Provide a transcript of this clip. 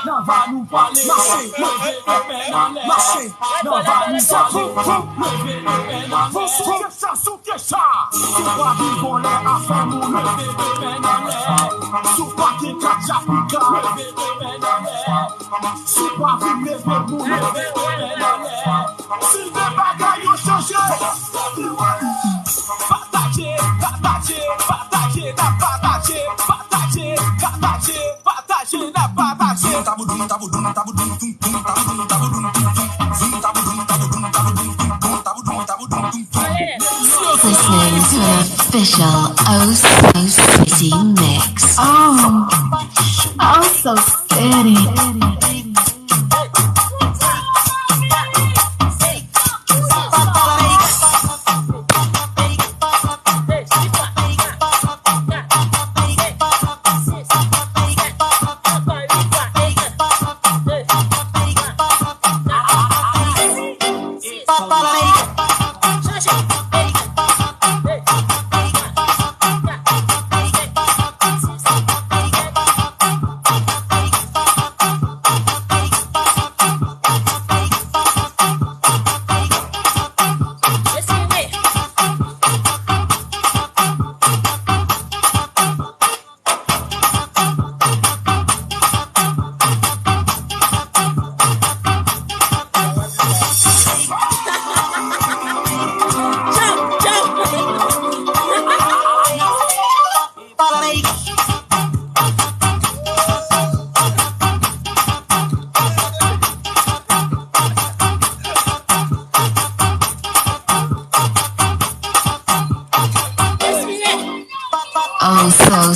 nan va nou pale, leve le pen nan lè, nan va nou pale, leve le pen nan lè, sou ke sa, sou pa vivon lè a fè moun, leve le pen nan lè, sou pa ke kacha pika, leve le pen nan lè, sou pa vin leve moun, leve le pen nan lè, si de bagay yo chanje, pataje, pataje, pataje, na pataje, pataje, pataje, pataje, na pataje. Listening to an official Oh So City mix. Oh so city. Oh so